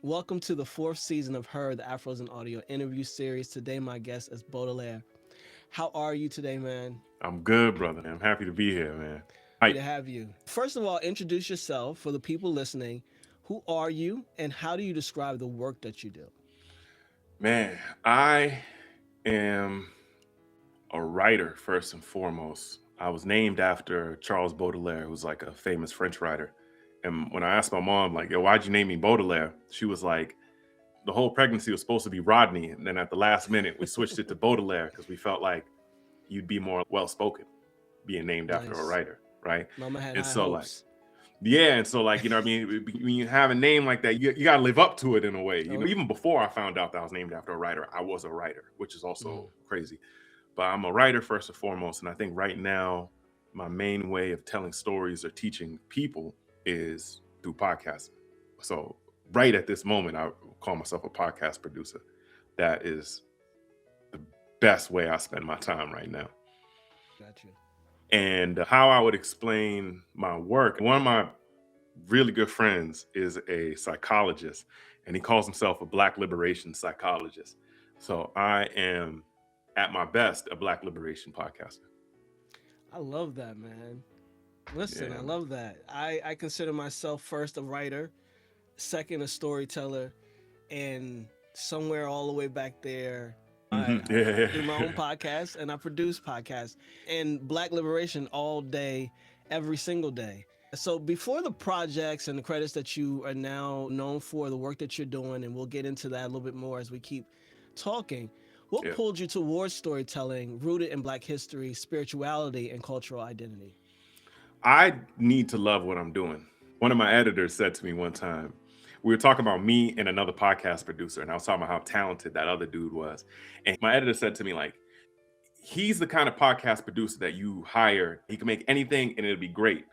Welcome to the fourth season of the Afros Audio Interview Series. Today, my guest is Baudelaire. How are you today, man? I'm good, brother. I'm happy to be here, man. Happy Hi. to have you. First of all, introduce yourself for the people listening. Who are you, and how do you describe the work that you do? Man, I am a writer first and foremost. I was named after Charles Baudelaire, who's like a famous French writer. And when I asked my mom, like, yo, why'd you name me Baudelaire? She was like, the whole pregnancy was supposed to be Rodney. And then at the last minute, we switched it to Baudelaire because we felt like you'd be more well spoken being named after a Nice. writer, right? Mama had And high so, like, hopes. yeah, and so like, what I mean, when you have a name like that, you got to live up to it in a way. Oh, Even before I found out that I was named after a writer, I was a writer, which is mm, also crazy. But I'm a writer first and foremost, and I think right now my main way of telling stories or teaching people is through podcasting. So right at this moment, I call myself a podcast producer. That is the best way I spend my time right now. got you. And how I would explain my work, one of my really good friends is a psychologist, and he calls himself a Black liberation psychologist. So I am, at my best, a Black liberation podcaster. I love that, man. Listen, I Yeah. love that. I consider myself first a writer, second a storyteller, and somewhere all the way back there, Yeah. I do my own podcast and I produce podcasts and Black liberation all day, every single day. So before the projects and the credits that you are now known for, the work that you're doing, and we'll get into that a little bit more as we keep talking. What Yeah. pulled you towards storytelling rooted in Black history, spirituality, and cultural identity? I need to love what I'm doing. One of my editors said to me one time, we were talking about me and another podcast producer, and I was talking about how talented that other dude was. And my editor said to me, like, he's the kind of podcast producer that you hire. He can make anything and it'll be great.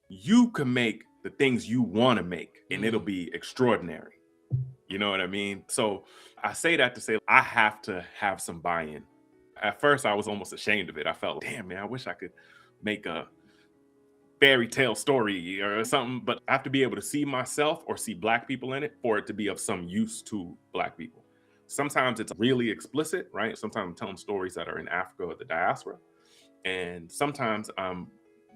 You can make the things you want to make and it'll Mm, be extraordinary. You know what I mean? So I say that to say I have to have some buy-in. At first, I was almost ashamed of it. I felt, damn, man, I wish I could make a fairy tale story or something, but I have to be able to see myself or see Black people in it for it to be of some use to Black people. Sometimes it's really explicit, right? Sometimes I'm telling stories that are in Africa or the diaspora. And sometimes I'm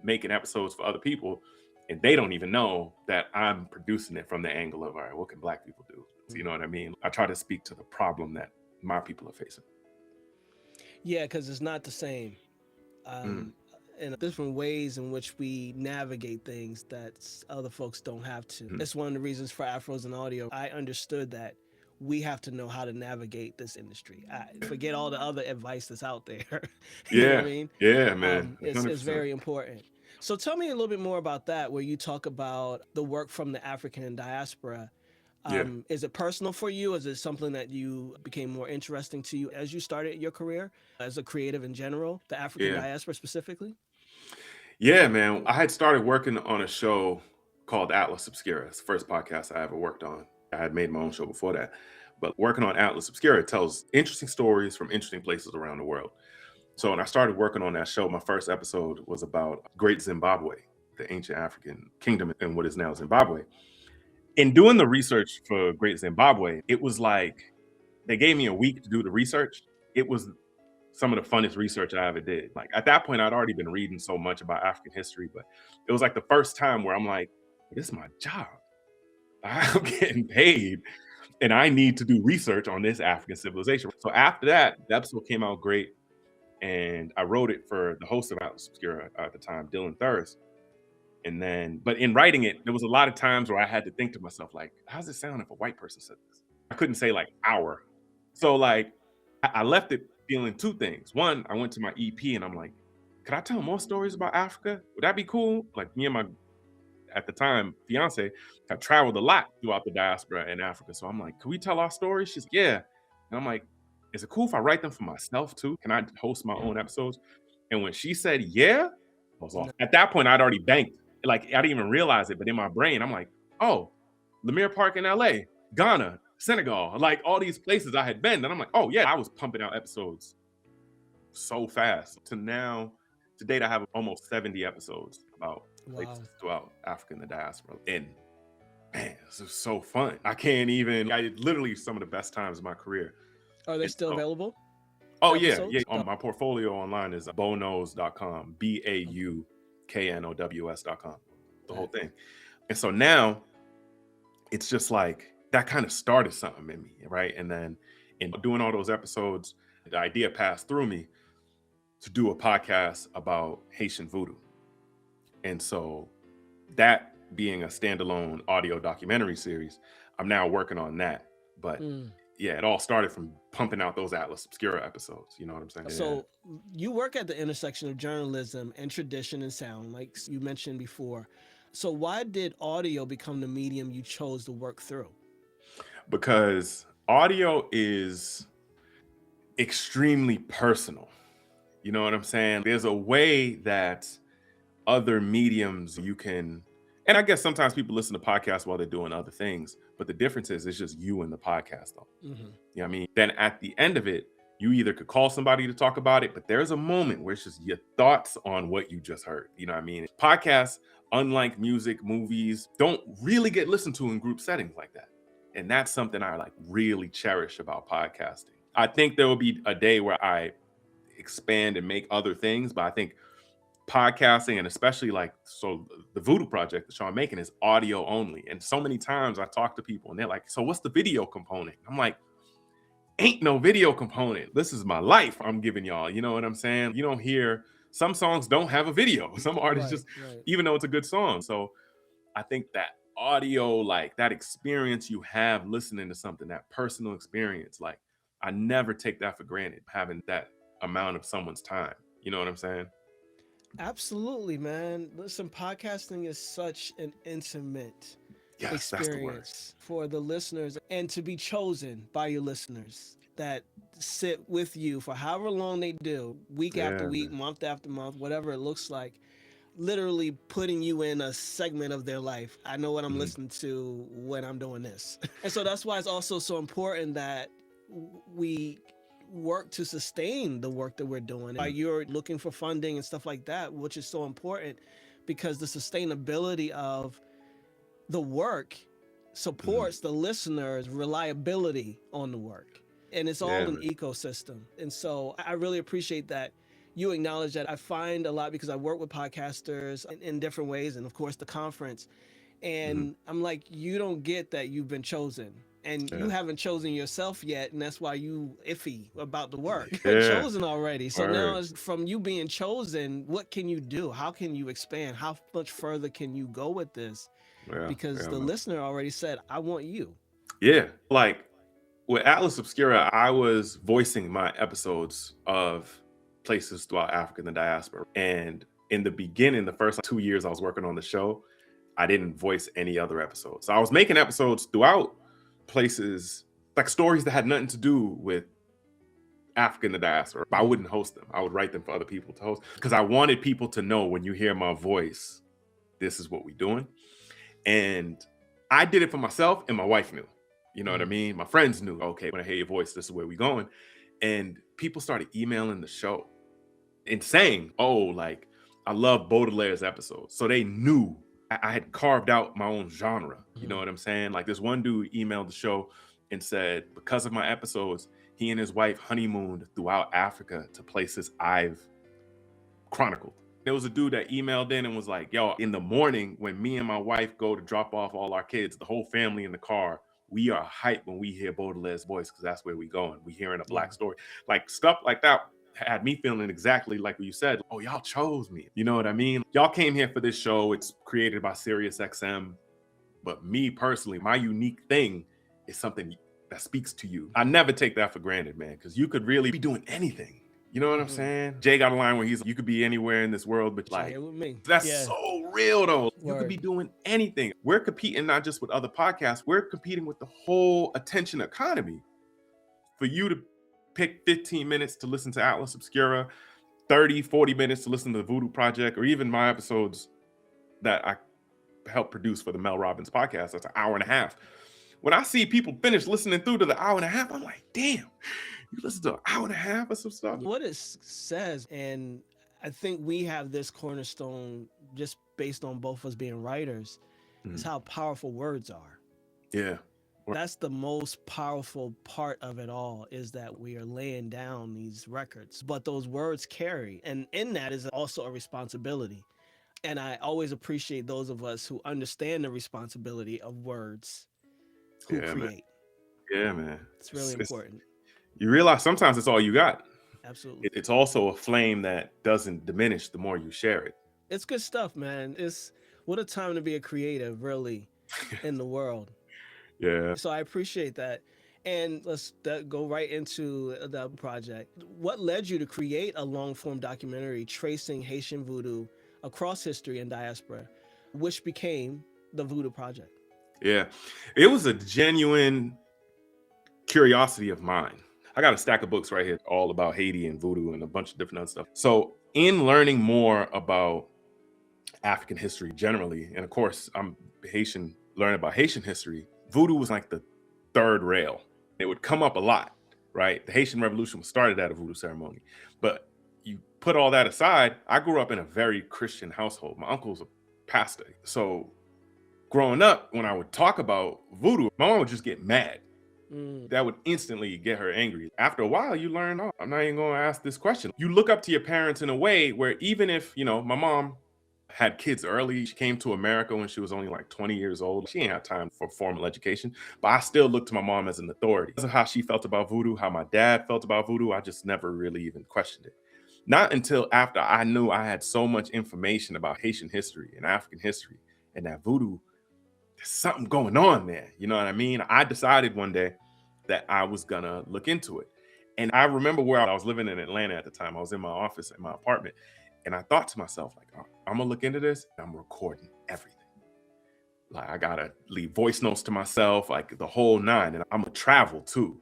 making episodes for other people and they don't even know that I'm producing it from the angle of, all right, what can Black people do? So, you know what I mean? I try to speak to the problem that my people are facing. yeah, because it's not the same. Mm, Um, and different ways in which we navigate things that other folks don't have to. mm. It's one of the reasons for Afros and Audio. I understood that we have to know how to navigate this industry. Forget all the other advice that's out there. You know what I Yeah, mean? yeah, man, It's 100%. very important. So tell me a little bit more about that, where you talk about the work from the African diaspora. Yeah, Is it personal for you? Is it something that you became more interesting to you as you started your career as a creative in general, the African yeah. diaspora specifically? Yeah, man. I had started working on a show called Atlas Obscura. It's the first podcast I ever worked on. I had made my own show before that. But working on Atlas Obscura tells interesting stories from interesting places around the world. So when I started working on that show, my first episode was about Great Zimbabwe, the ancient African kingdom in what is now Zimbabwe. In doing the research for Great Zimbabwe, it was like they gave me a week to do the research. It was some of the funnest research I ever did. Like at that point, I'd already been reading so much about African history, but it was like the first time where I'm like, this is my job. I'm getting paid and I need to do research on this African civilization. So after that, the episode came out great. And I wrote it for the host of Atlas Obscura at the time, Dylan Thurs. And then, but in writing it, there was a lot of times where I had to think to myself, like, how's it sound if a white person said this? I couldn't say like our. So like I left it feeling two things. One, I went to my EP and I'm like, could I tell more stories about Africa? Would that be cool? Like me and my at the time fiance had traveled a lot throughout the diaspora in Africa. So I'm like, can we tell our stories? She's like, yeah. And I'm like, is it cool if I write them for myself too? Can I host my own episodes? And when she said yeah, I was off. No. At that point, I'd already banked. Like I didn't even realize it, but in my brain, I'm like, oh, Lemire Park in LA, Ghana, Senegal, like all these places I had been. And I'm like, oh yeah, I was pumping out episodes so fast. To now, to date, I have almost 70 episodes about Wow. places throughout Africa and the diaspora in man, this is so fun. I literally some of the best times of my career. Are they And still so, available? oh The yeah, yeah. episodes? On my portfolio online is bowknows.com, BAUKNOWS.com, the whole thing. And so now it's just like that kind of started something in me, right? And then in doing all those episodes, the idea passed through me to do a podcast about Haitian Vodou. And so that being a standalone audio documentary series, I'm now working on that. But yeah, it all started from pumping out those Atlas Obscura episodes. You know what I'm saying? So you work at the intersection of journalism and tradition and sound, like you mentioned before. So why did audio become the medium you chose to work through? Because audio is extremely personal. You know what I'm saying? There's a way that other mediums you can, and I guess sometimes people listen to podcasts while they're doing other things, but the difference is it's just you and the podcast though. You know what I mean? Then at the end of it, you either could call somebody to talk about it, but there's a moment where it's just your thoughts on what you just heard. You know what I mean? Podcasts, unlike music, movies, don't really get listened to in group settings like that. And that's something I like really cherish about podcasting. I think there will be a day where I expand and make other things, but I think podcasting, and especially like, so the Vodou Project, the show I'm making, is audio only. And so many times I talk to people and they're like, so what's the video component? I'm like, ain't no video component. This is my life I'm giving y'all. You know what I'm saying? You don't hear, some songs don't have a video. Some artists even though it's a good song. So I think that audio, like that experience you have listening to something, that personal experience, like I never take that for granted, having that amount of someone's time. You know what I'm saying? Absolutely, man. Listen, podcasting is such an intimate Yes, that's the word. experience for the listeners, and to be chosen by your listeners that sit with you for however long they do, week after Yeah, week, man. month after month, whatever it looks like, literally putting you in a segment of their life. I know what I'm listening to when I'm doing this. And so that's why it's also so important that we work to sustain the work that we're doing. You're looking for funding and stuff like that, which is so important because the sustainability of the work supports the listener's reliability on the work. And it's all Yeah, an man. ecosystem. And so I really appreciate that you acknowledge that. I find a lot, because I work with podcasters in different ways, and of course the conference. And I'm like, you don't get that you've been chosen. And you Yeah. haven't chosen yourself yet, and that's why you iffy about the work. Yeah. Chosen already. So now, Word. it's from you being chosen, what can you do? How can you expand? How much further can you go with this? Yeah. Because Yeah, the man. listener already said, I want you. Yeah. Like with Atlas Obscura, I was voicing my episodes of places throughout Africa and the diaspora. And in the beginning, the first 2 years I was working on the show, I didn't voice any other episodes. So I was making episodes throughout places, like stories that had nothing to do with Africa and the diaspora. But I wouldn't host them. I would write them for other people to host because I wanted people to know, when you hear my voice, this is what we're doing. And I did it for myself, and my wife knew. You know what I mean? My friends knew, okay, when I hear your voice, this is where we're going. And people started emailing the show and saying, oh, like, I love Baudelaire's episodes. So they knew I had carved out my own genre. You know what I'm saying? Like, this one dude emailed the show and said, because of my episodes, he and his wife honeymooned throughout Africa to places I've chronicled. There was a dude that emailed in and was like, yo, in the morning when me and my wife go to drop off all our kids, the whole family in the car, we are hyped when we hear Baudelaire's voice because that's where we going. We hearing a Black story. Like, stuff like that had me feeling exactly like what you said. Oh, y'all chose me. You know what I mean? Y'all came here for this show. It's created by SiriusXM. But me personally, my unique thing is something that speaks to you. I never take that for granted, man, because you could really be doing anything. You know what I'm saying? Jay got a line where he's like, you could be anywhere in this world, but like, With me. that's Yeah. so real though. You could Word. be doing anything. We're competing not just with other podcasts, we're competing with the whole attention economy. For you to pick 15 minutes to listen to Atlas Obscura, 30, 40 minutes to listen to the Vodou Project, or even my episodes that I helped produce for the Mel Robbins podcast, that's an hour and a half. When I see people finish listening through to the hour and a half, I'm like, damn, you listen to an hour and a half of some stuff? What it says, and I think we have this cornerstone just based on both of us being writers, is how powerful words are. Yeah. That's the most powerful part of it all, is that we are laying down these records, but those words carry. And in that is also a responsibility. And I always appreciate those of us who understand the responsibility of words, who Yeah, man. create. Yeah, man. It's really important. You realize sometimes it's all you got. Absolutely. It's also a flame that doesn't diminish the more you share it. It's good stuff, man. It's what a time to be a creative, really, in the world. Yeah. So I appreciate that. And let's go right into the project. What led you to create a long form documentary tracing Haitian Vodou across history and diaspora, which became the Vodou Project? Yeah. It was a genuine curiosity of mine. I got a stack of books right here all about Haiti and voodoo and a bunch of different other stuff. So in learning more about African history generally, and of course I'm Haitian, learning about Haitian history, voodoo was like the third rail. It would come up a lot, right? The Haitian Revolution was started at a voodoo ceremony. But you put all that aside, I grew up in a very Christian household. My uncle's a pastor. So growing up, when I would talk about voodoo, my mom would just get mad. That would instantly get her angry. After a while, you learn, oh, I'm not even going to ask this question. You look up to your parents in a way where even if, my mom had kids early, she came to America when she was only like 20 years old. She ain't had time for formal education, but I still look to my mom as an authority. Because of how she felt about voodoo, how my dad felt about voodoo, I just never really even questioned it. Not until after I knew I had so much information about Haitian history and African history and that voodoo, there's something going on there. You know what I mean? I decided one day that I was gonna look into it. And I remember where I was living in Atlanta at the time. I was in my office in my apartment. And I thought to myself, like, oh, I'm gonna look into this. I'm recording everything. Like, I gotta leave voice notes to myself, like the whole nine. And I'm gonna travel too.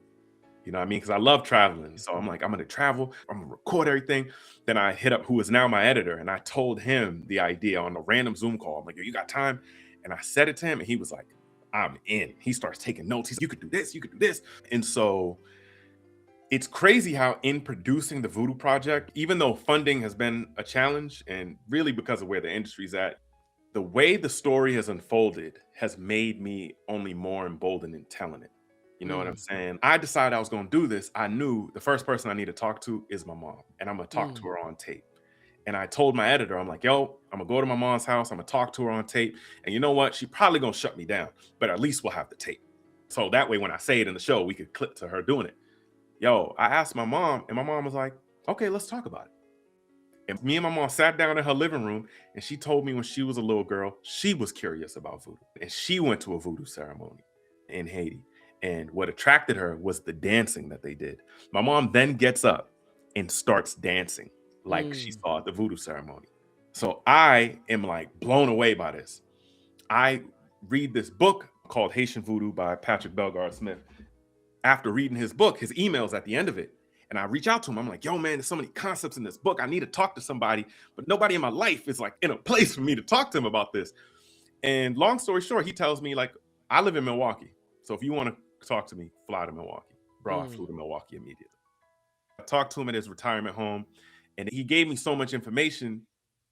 You know what I mean? Because I love traveling. So I'm like, I'm gonna travel, I'm gonna record everything. Then I hit up who is now my editor, and I told him the idea on a random Zoom call. I'm like, yo, you got time? And I said it to him, and he was like, I'm in. He starts taking notes. He's like, you could do this, you could do this. And so it's crazy how in producing the Vodou Project, even though funding has been a challenge, and really because of where the industry's at, the way the story has unfolded has made me only more emboldened in telling it. You know what I'm saying? I decided I was going to do this. I knew the first person I need to talk to is my mom, and I'm going to talk to her on tape. And I told my editor, I'm like, yo, I'm gonna go to my mom's house. I'm gonna talk to her on tape. And you know what? She probably gonna shut me down, but at least we'll have the tape. So that way, when I say it in the show, we could clip to her doing it. Yo, I asked my mom, and my mom was like, okay, let's talk about it. And me and my mom sat down in her living room, and she told me when she was a little girl, she was curious about voodoo. And she went to a voodoo ceremony in Haiti. And what attracted her was the dancing that they did. My mom then gets up and starts dancing like she saw at the voodoo ceremony. So I am like blown away by this. I read this book called Haitian Vodou by Patrick Bellegarde Smith. After reading his book, his email's at the end of it. And I reach out to him. I'm like, yo, man, there's so many concepts in this book. I need to talk to somebody, but nobody in my life is like in a place for me to talk to him about this. And long story short, he tells me, like, I live in Milwaukee. So if you want to talk to me, fly to Milwaukee. Bro, I flew to Milwaukee immediately. I talked to him at his retirement home, and he gave me so much information.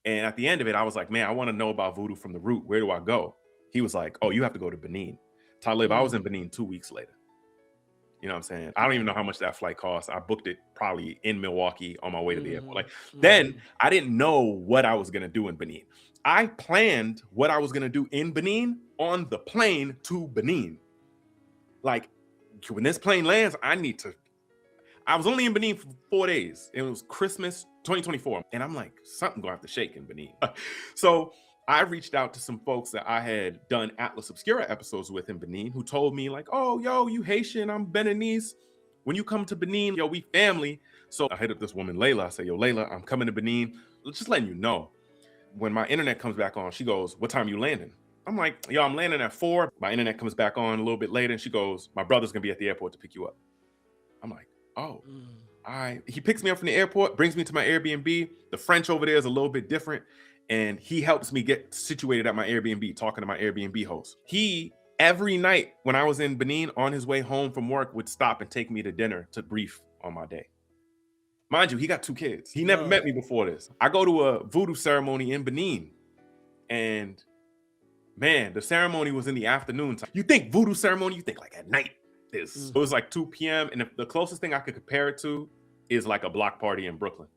And at the end of it, I was like, man, I want to know about voodoo from the root. Where do I go? He was like, oh, you have to go to Benin. Talib, I was in Benin 2 weeks later. You know what I'm saying? I don't even know how much that flight cost. I booked it probably in Milwaukee on my way to the airport. Like, then I didn't know what I was going to do in Benin. I planned what I was going to do in Benin on the plane to Benin. Like, when this plane lands, I was only in Benin for 4 days. It was Christmas 2024. And I'm like, something gonna have to shake in Benin. So I reached out to some folks that I had done Atlas Obscura episodes with in Benin, who told me like, oh, yo, you Haitian, I'm Beninese. When you come to Benin, yo, we family. So I hit up this woman, Layla. I say, yo, Layla, I'm coming to Benin. Just letting you know. When my internet comes back on, she goes, what time you landing? I'm like, yo, I'm landing at 4. My internet comes back on a little bit later. And she goes, my brother's gonna be at the airport to pick you up. I'm like, oh, all right. He picks me up from the airport, brings me to my Airbnb. The French over there is a little bit different. And he helps me get situated at my Airbnb, talking to my Airbnb host. He, every night when I was in Benin on his way home from work, would stop and take me to dinner to brief on my day. Mind you, he got 2 kids. He never met me before this. I go to a voodoo ceremony in Benin, and Man, the ceremony was in the afternoon time. You think voodoo ceremony, you think like at night. It was like 2 p.m. And the closest thing I could compare it to is like a block party in Brooklyn.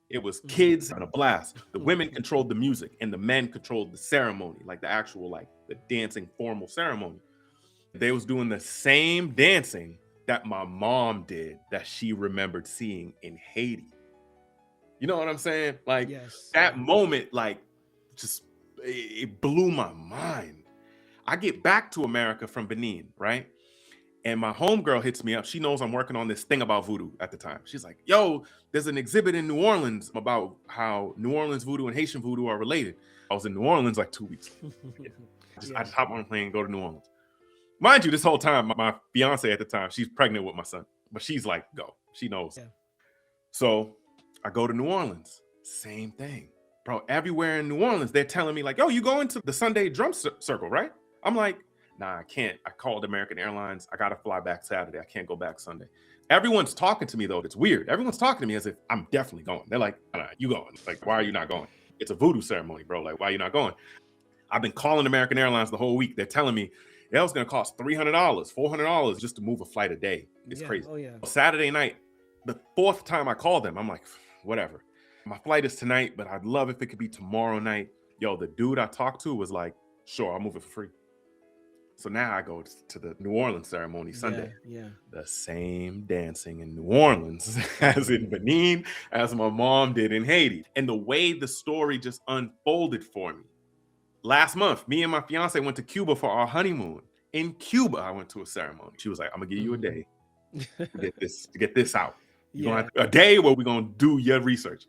It was kids having a blast. The women controlled the music and the men controlled the ceremony, like the actual, like the dancing formal ceremony. They was doing the same dancing that my mom did that she remembered seeing in Haiti. You know what I'm saying? Like that moment, like just it blew my mind. I get back to America from Benin, right? And my homegirl hits me up. She knows I'm working on this thing about voodoo at the time. She's like, yo, there's an exhibit in New Orleans about how New Orleans voodoo and Haitian voodoo are related. I was in New Orleans like 2 weeks. I just hop on a plane and go to New Orleans. Mind you, this whole time, my fiance at the time, she's pregnant with my son. But she's like, go. She knows. Yeah. So I go to New Orleans. Same thing. Bro, everywhere in New Orleans, they're telling me like, yo, you going to the Sunday drum circle, right? I'm like, nah, I can't. I called American Airlines. I got to fly back Saturday. I can't go back Sunday. Everyone's talking to me, though. It's weird. Everyone's talking to me as if I'm definitely going. They're like, nah, you going. Like, why are you not going? It's a voodoo ceremony, bro. Like, why are you not going? I've been calling American Airlines the whole week. They're telling me, yeah, it's going to cost $300, $400 just to move a flight a day. It's crazy. Oh, yeah. Saturday night, the 4th time I called them, I'm like, whatever. My flight is tonight, but I'd love if it could be tomorrow night. Yo, the dude I talked to was like, sure, I'll move it for free. So now I go to the New Orleans ceremony Sunday. Yeah. The same dancing in New Orleans as in Benin, as my mom did in Haiti. And the way the story just unfolded for me. Last month, me and my fiance went to Cuba for our honeymoon. In Cuba, I went to a ceremony. She was like, I'm gonna give you a day to get this out. You're gonna have a day where we're gonna do your research.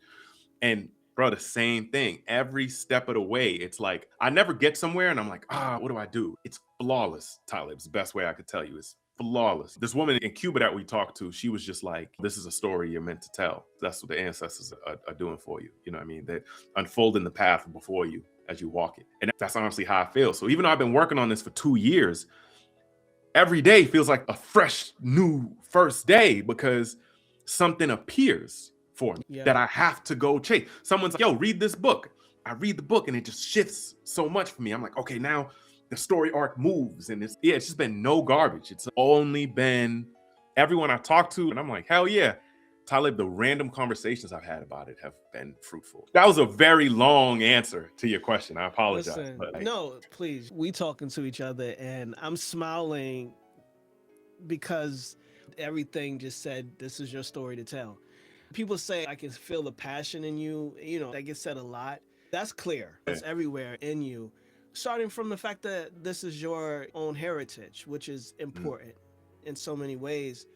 And bro, the same thing. Every step of the way, it's like I never get somewhere and I'm like, what do I do? It's flawless, Talib. It's the best way I could tell you. It's flawless. This woman in Cuba that we talked to, she was just like, this is a story you're meant to tell. That's what the ancestors are doing for you. You know what I mean? They're unfolding the path before you as you walk it. And that's honestly how I feel. So even though I've been working on this for 2 years, every day feels like a fresh new first day because something appears for me that I have to go chase. Someone's like, yo, read this book. I read the book and it just shifts so much for me. I'm like, okay, now the story arc moves and it's just been no garbage. It's only been everyone I talked to and I'm like, hell yeah. Talib, the random conversations I've had about it have been fruitful. That was a very long answer to your question. I apologize. Listen, no, please. We talking to each other and I'm smiling because everything just said, this is your story to tell. People say, I can feel the passion in you. You know, that gets said a lot. That's clear. It's everywhere in you. Starting from the fact that this is your own heritage, which is important in so many ways.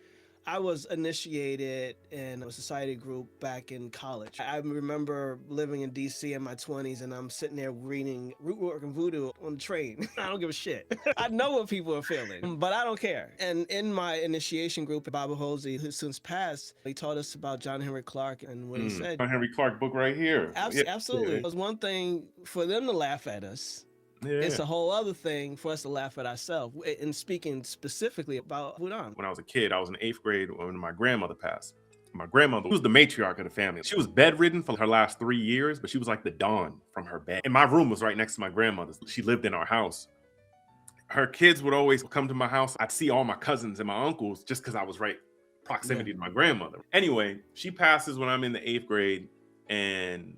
I was initiated in a society group back in college. I remember living in DC in my 20s and I'm sitting there reading Rootwork and Voodoo on the train. I don't give a shit. I know what people are feeling, but I don't care. And in my initiation group, Baba Hosey, who's since passed, he taught us about John Henry Clark and what he said. John Henry Clark book right here. Absolutely. It was one thing for them to laugh at us. Yeah. It's a whole other thing for us to laugh at ourselves. And speaking specifically about Voodoo. When I was a kid, I was in 8th grade when my grandmother passed. My grandmother was the matriarch of the family. She was bedridden for her last 3 years, but she was like the dawn from her bed. And my room was right next to my grandmother's. She lived in our house. Her kids would always come to my house. I'd see all my cousins and my uncles just because I was right proximity to my grandmother. Anyway, she passes when I'm in the 8th grade, and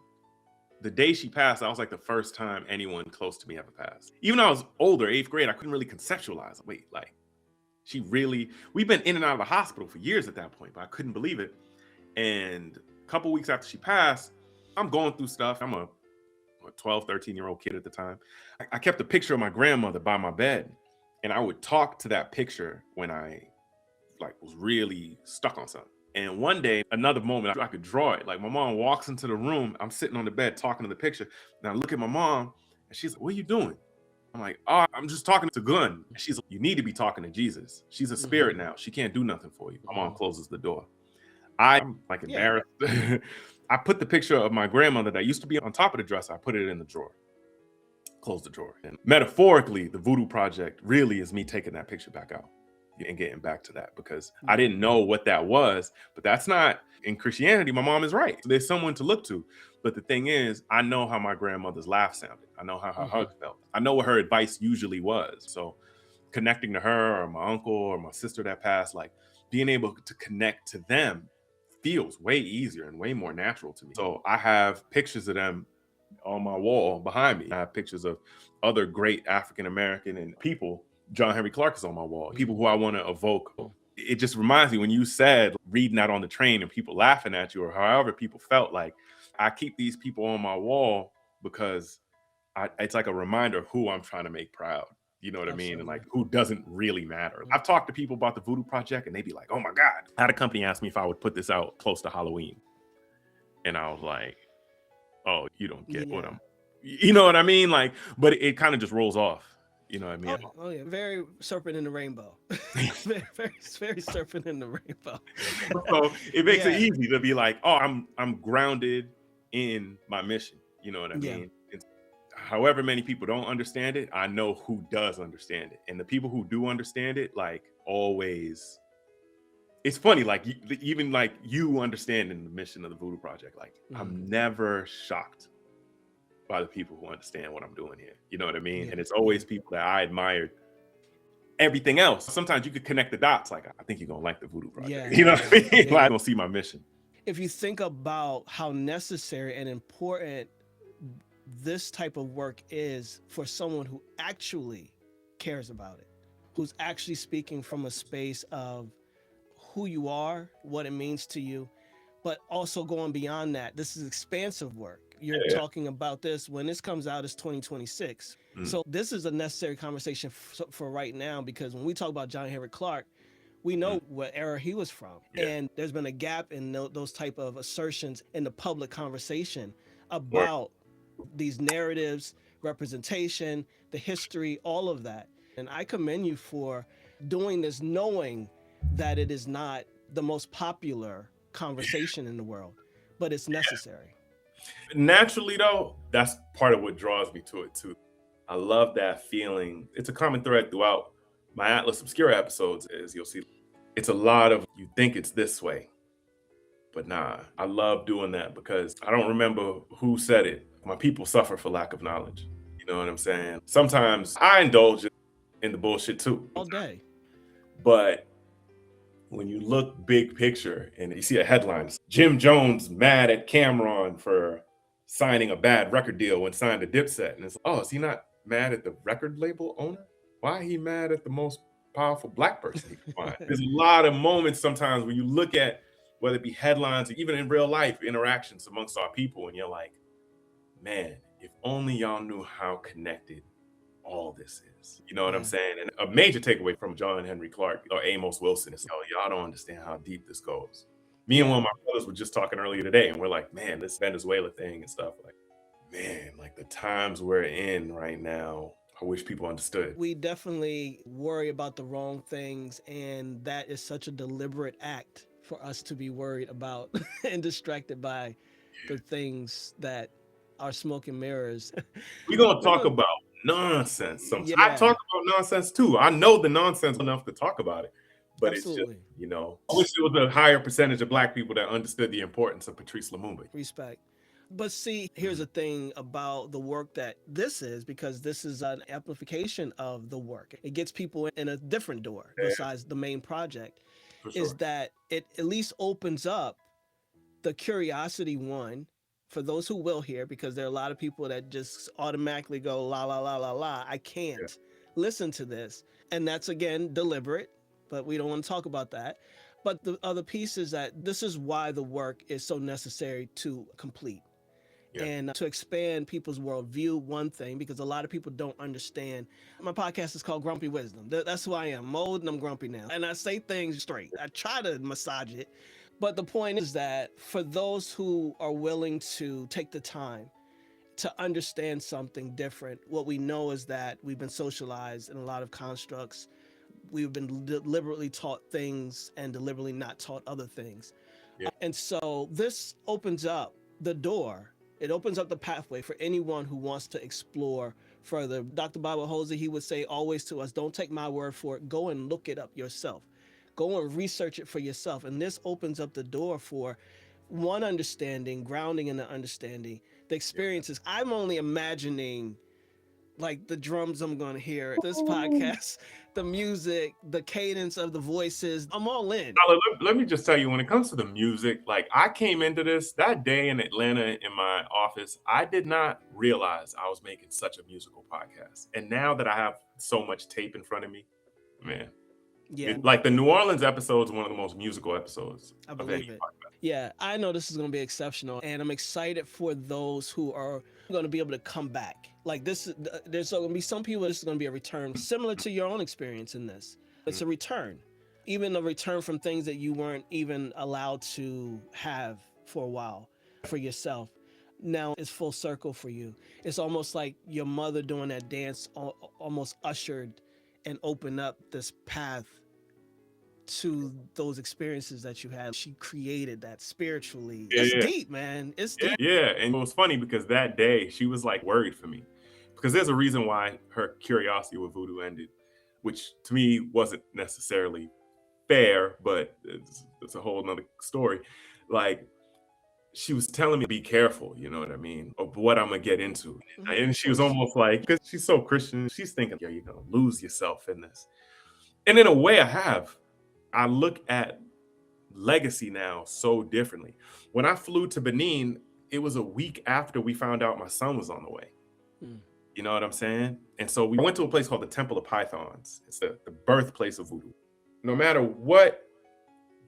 the day she passed, that was like the first time anyone close to me ever passed. Even though I was older, 8th grade, I couldn't really conceptualize. Wait, like, we've been in and out of the hospital for years at that point, but I couldn't believe it. And a couple weeks after she passed, I'm going through stuff. I'm a 12, 13-year-old kid at the time. I kept a picture of my grandmother by my bed, and I would talk to that picture when I was really stuck on something. And one day, another moment, I could draw it. Like my mom walks into the room, I'm sitting on the bed talking to the picture, and I look at my mom, and she's like, what are you doing? I'm like, I'm just talking to Gun. And she's like, you need to be talking to Jesus. She's a spirit now. She can't do nothing for you. My mom closes the door. I'm like embarrassed. I put the picture of my grandmother that used to be on top of the dresser. I put it in the drawer. Close the drawer. And metaphorically, the Vodou Project really is me taking that picture back out and getting back to that, because I didn't know what that was. But that's not in Christianity. My mom is right. There's someone to look to. But the thing is, I know how my grandmother's laugh sounded. I know how her hug felt. I know what her advice usually was. So connecting to her or my uncle or my sister that passed, like being able to connect to them feels way easier and way more natural to me. So I have pictures of them on my wall behind me. I have pictures of other great African American and people. John Henry Clark is on my wall. People who I want to evoke. It just reminds me when you said reading that on the train and people laughing at you or however people felt, like I keep these people on my wall because it's like a reminder of who I'm trying to make proud. You know what I mean? And like who doesn't really matter. I've talked to people about the Vodou Project and they'd be like, oh my God. I had a company ask me if I would put this out close to Halloween. And I was like, oh, you don't get what I'm, you know what I mean? Like, but it kind of just rolls off. You know what I mean? Oh yeah, very serpent in the rainbow. very serpent in the rainbow. So it makes it easy to be like, oh, I'm grounded in my mission. You know what I mean? It's, however many people don't understand it, I know who does understand it, and the people who do understand it, like always. It's funny, like even like you understanding the mission of the Vodou Project. Like I'm never shocked by the people who understand what I'm doing here. You know what I mean? And it's always people that I admired. Everything else, sometimes you could connect the dots. Like, I think you're going to like the Vodou Project. You know what I mean? Like, I don't see my mission. If you think about how necessary and important this type of work is for someone who actually cares about it, who's actually speaking from a space of who you are, what it means to you, but also going beyond that. This is expansive work. You're talking about this when this comes out, it's 2026. So this is a necessary conversation for right now, because when we talk about John Henry Clark, we know what era he was from. And there's been a gap in those type of assertions in the public conversation about these narratives, representation, the history, all of that. And I commend you for doing this, knowing that it is not the most popular conversation in the world, but it's necessary. Naturally, though, that's part of what draws me to it, too. I love that feeling. It's a common thread throughout my Atlas Obscura episodes, as you'll see. It's a lot of, you think it's this way, but nah. I love doing that because I don't remember who said it. My people suffer for lack of knowledge. You know what I'm saying? Sometimes I indulge in the bullshit, too. All day. But when you look big picture and you see a headline, Jim Jones mad at Cameron for signing a bad record deal when signed to Dipset. And it's like, oh, is he not mad at the record label owner? Why he mad at the most powerful Black person he can find? There's a lot of moments sometimes when you look at, whether it be headlines or even in real life interactions amongst our people, and you're like, man, if only y'all knew how connected all this is. You know what I'm saying? And a major takeaway from John Henry Clark or Amos Wilson is, oh, y'all don't understand how deep this goes. Me and one of my brothers were just talking earlier today, and we're like, man, this Venezuela thing and stuff, like, man, like the times we're in right now, I wish people understood. We definitely worry about the wrong things, and that is such a deliberate act for us to be worried about and distracted by the things that are smoke and mirrors. We're going to talk about nonsense sometimes. I talk about nonsense too. I know the nonsense enough to talk about it, but it's just, you know, I wish there was a higher percentage of Black people that understood the importance of Patrice Lumumba. Respect. But see, here's the thing about the work that this is, because this is an amplification of the work. It gets people in a different door besides the main project, is that it at least opens up the curiosity, one, for those who will hear, because there are a lot of people that just automatically go, la, la, la, la, la, I can't listen to this. And that's, again, deliberate, but we don't want to talk about that. But the other piece is that this is why the work is so necessary to complete. And to expand people's worldview, one thing, because a lot of people don't understand. My podcast is called Grumpy Wisdom. That's who I am. I'm old and I'm grumpy now. And I say things straight. I try to massage it. But the point is that for those who are willing to take the time to understand something different, what we know is that we've been socialized in a lot of constructs. We've been deliberately taught things and deliberately not taught other things. And so this opens up the door. It opens up the pathway for anyone who wants to explore further. Dr. Bible Hosey, he would say always to us, don't take my word for it. Go and look it up yourself. Go and research it for yourself. And this opens up the door for one, understanding, grounding in the understanding, the experiences. I'm only imagining like the drums I'm going to hear, this podcast, the music, the cadence of the voices. I'm all in. Let me just tell you, when it comes to the music, like I came into this that day in Atlanta in my office, I did not realize I was making such a musical podcast. And now that I have so much tape in front of me, man, Yeah, like the New Orleans episode is one of the most musical episodes I of any believe it. podcast. Yeah, I know this is going to be exceptional, and I'm excited for those who are going to be able to come back. Like this, there's going to be some people. This is going to be a return, similar to your own experience in this. It's a return, even a return from things that you weren't even allowed to have for a while for yourself. Now it's full circle for you. It's almost like your mother doing that dance almost ushered and opened up this path to those experiences that you had. She created that spiritually. It's deep, man. It's deep. Yeah, and it was funny because that day she was like worried for me because there's a reason why her curiosity with voodoo ended, which to me wasn't necessarily fair, but it's a whole nother story. Like she was telling me to be careful, you know what I mean, of what I'm gonna get into. And she was almost like, because she's so Christian, she's thinking, yo, you're gonna lose yourself in this. And in a way I look at legacy now so differently. When I flew to Benin, it was a week after we found out my son was on the way. You know what I'm saying? And so we went to a place called the Temple of Pythons. It's the birthplace of voodoo. No matter what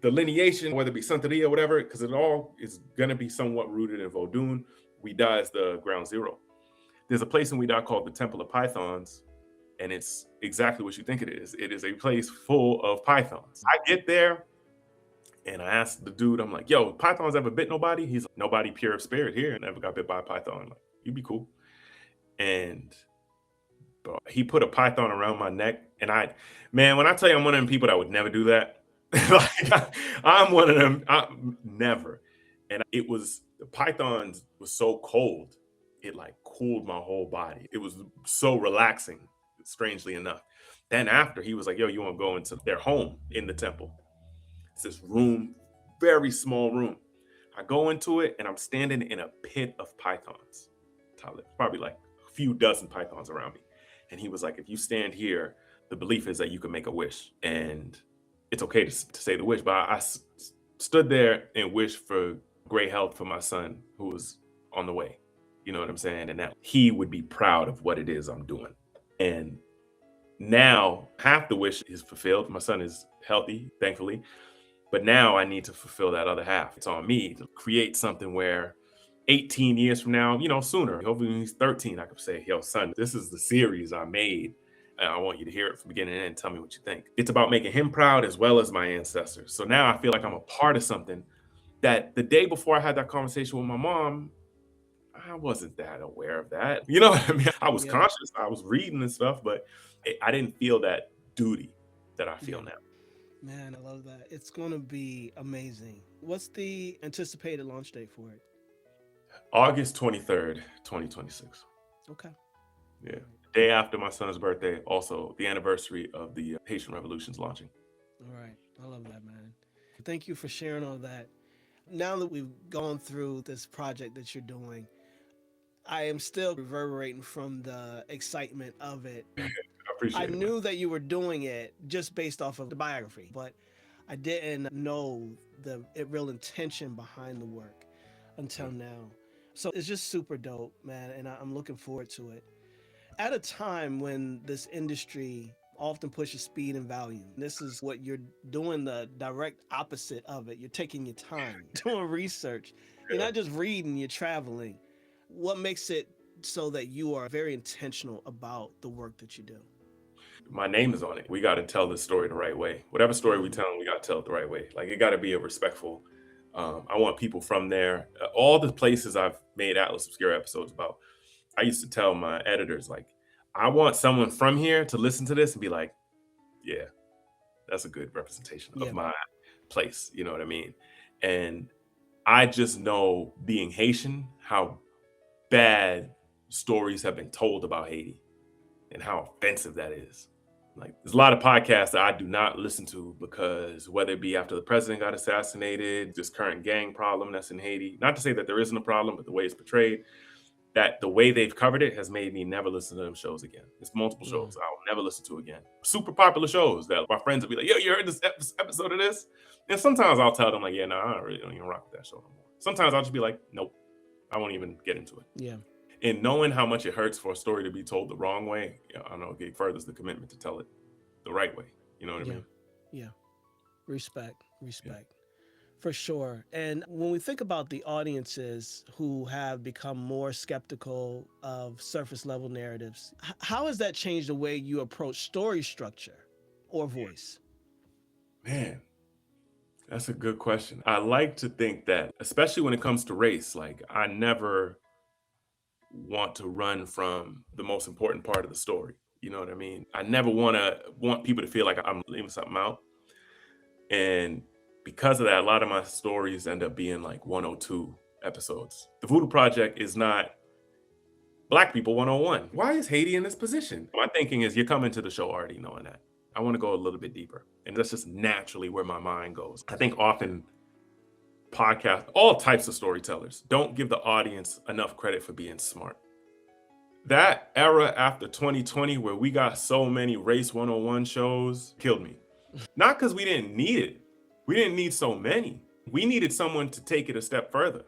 the lineation, whether it be Santeria or whatever, because it all is going to be somewhat rooted in Vodou, Ouida is the ground zero. There's a place in Ouida called the Temple of Pythons, and it's exactly what you think it is. It is a place full of pythons. I get there, and I asked the dude, I'm like, yo, pythons ever bit nobody? He's like, nobody pure of spirit here never got bit by a python. I'm like, you be cool. And bro, he put a python around my neck. And man, when I tell you I'm one of them people that would never do that, like I'm one of them, never. And the pythons was so cold, it like cooled my whole body. It was so relaxing, strangely enough. Then after, he was like, yo, you want to go into their home in the temple? It's this room, very small room. I go into it and I'm standing in a pit of pythons. Talib, probably like a few dozen pythons around me. And he was like, if you stand here, the belief is that you can make a wish. And it's okay to say the wish. But I stood there and wished for great health for my son who was on the way. You know what I'm saying? And that he would be proud of what it is I'm doing. And now half the wish is fulfilled. My son is healthy, thankfully. But now I need to fulfill that other half. It's on me to create something where 18 years from now, sooner, hopefully when he's 13, I could say, yo, son, this is the series I made. And I want you to hear it from beginning to end. Tell me what you think. It's about making him proud as well as my ancestors. So now I feel like I'm a part of something that the day before I had that conversation with my mom, I wasn't that aware of that. You know what I mean? I was conscious. I was reading and stuff, but I didn't feel that duty that I feel now. Man, I love that. It's going to be amazing. What's the anticipated launch date for it? August 23rd, 2026. Okay. Yeah. Day after my son's birthday, also the anniversary of the Haitian Revolution's launching. All right. I love that, man. Thank you for sharing all that. Now that we've gone through this project that you're doing, I am still reverberating from the excitement of it. I knew that you were doing it just based off of the biography, but I didn't know the real intention behind the work until now. So it's just super dope, man, and I'm looking forward to it. At a time when this industry often pushes speed and value, this is what you're doing, the direct opposite of it. You're taking your time, doing research. You're not just reading, you're traveling. What makes it so that you are very intentional about the work that you do? My name is on it. We got to tell this story the right way. Whatever story we tell, we got to tell it the right way. Like it got to be a respectful. I want people from there. All the places I've made Atlas Obscura episodes about, I used to tell my editors, like, I want someone from here to listen to this and be like, yeah, that's a good representation of my place. You know what I mean? And I just know, being Haitian, how bad stories have been told about Haiti and how offensive that is. Like, there's a lot of podcasts that I do not listen to because whether it be after the president got assassinated, this current gang problem that's in Haiti, not to say that there isn't a problem, but the way it's portrayed, that the way they've covered it has made me never listen to them shows again. It's multiple shows I'll never listen to again. Super popular shows that my friends will be like, yo, you heard this episode of this? And sometimes I'll tell them like, yeah, no, I don't even rock with that show no more. Sometimes I'll just be like, nope, I won't even get into it. Yeah. And knowing how much it hurts for a story to be told the wrong way, I don't know, it furthers the commitment to tell it the right way. You know what I mean? Yeah. Respect. For sure. And when we think about the audiences who have become more skeptical of surface level narratives, how has that changed the way you approach story structure or voice? Man, that's a good question. I like to think that, especially when it comes to race, like I never want to run from the most important part of the story. You know what I mean? I never want people to feel like I'm leaving something out. And because of that, a lot of my stories end up being like 102 episodes. The Vodou Project is not Black people 101. Why is Haiti in this position? My thinking is you're coming to the show already knowing that. I want to go a little bit deeper. And that's just naturally where my mind goes. I think often podcasts, all types of storytellers, don't give the audience enough credit for being smart. That era after 2020 where we got so many Race 101 shows killed me. Not because we didn't need it. We didn't need so many. We needed someone to take it a step further.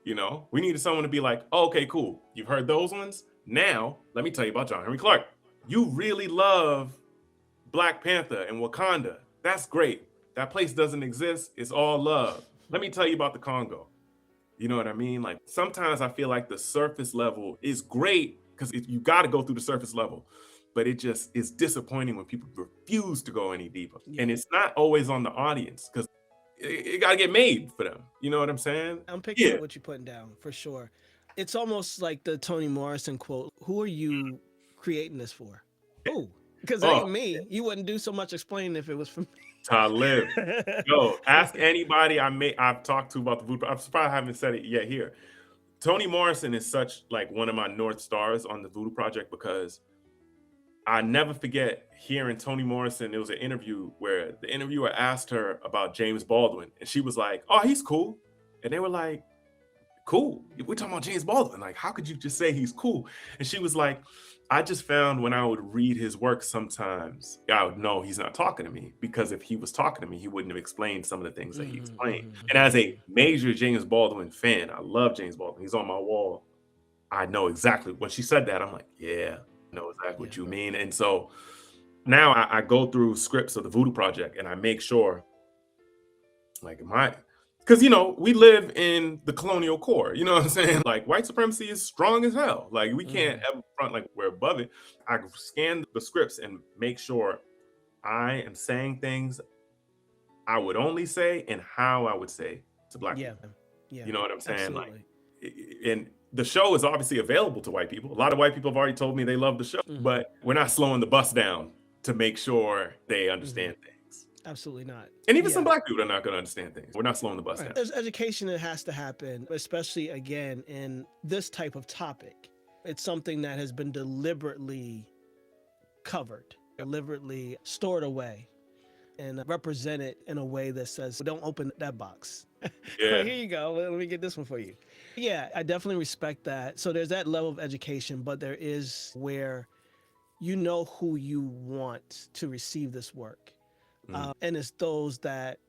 You know, we needed someone to be like, oh, okay, cool. You've heard those ones. Now, let me tell you about John Henry Clark. You really love Black Panther and Wakanda. That's great. That place doesn't exist. It's all love. Let me tell you about the Congo. You know what I mean? Like sometimes I feel like the surface level is great because you got to go through the surface level, but it just is disappointing when people refuse to go any deeper. Yeah. And it's not always on the audience because it got to get made for them. You know what I'm saying? I'm picking up what you're putting down for sure. It's almost like the Toni Morrison quote. Who are you creating this for? Who? Because it ain't me. You wouldn't do so much explaining if it was for me. Talib. Yo, ask anybody I've talked to about the Vodou. I'm surprised I haven't said it yet here. Toni Morrison is such like one of my North Stars on the Vodou Project because I never forget hearing Toni Morrison. There was an interview where the interviewer asked her about James Baldwin, and she was like, "Oh, he's cool." And they were like, "Cool? We're talking about James Baldwin. Like, how could you just say he's cool?" And she was like, I just found when I would read his work sometimes, I would know he's not talking to me because if he was talking to me, he wouldn't have explained some of the things that he explained. And as a major James Baldwin fan, I love James Baldwin. He's on my wall. I know exactly when she said that. I'm like, yeah, I know exactly what you mean. And so now I go through scripts of the Vodou Project and I make sure, like, because, you know, we live in the colonial core, you know what I'm saying? Like, white supremacy is strong as hell. Like, we can't ever front like we're above it. I scan the scripts and make sure I am saying things I would only say and how I would say to Black people. Yeah. You know what I'm saying? Absolutely. Like, and the show is obviously available to white people. A lot of white people have already told me they love the show, but we're not slowing the bus down to make sure they understand things. Absolutely not. And even some Black people are not going to understand things. We're not slowing the bus down. There's education that has to happen, especially, again, in this type of topic. It's something that has been deliberately covered, deliberately stored away, and represented in a way that says, don't open that box. Here you go. Let me get this one for you. Yeah, I definitely respect that. So there's that level of education, but there is where you know who you want to receive this work. And it's those that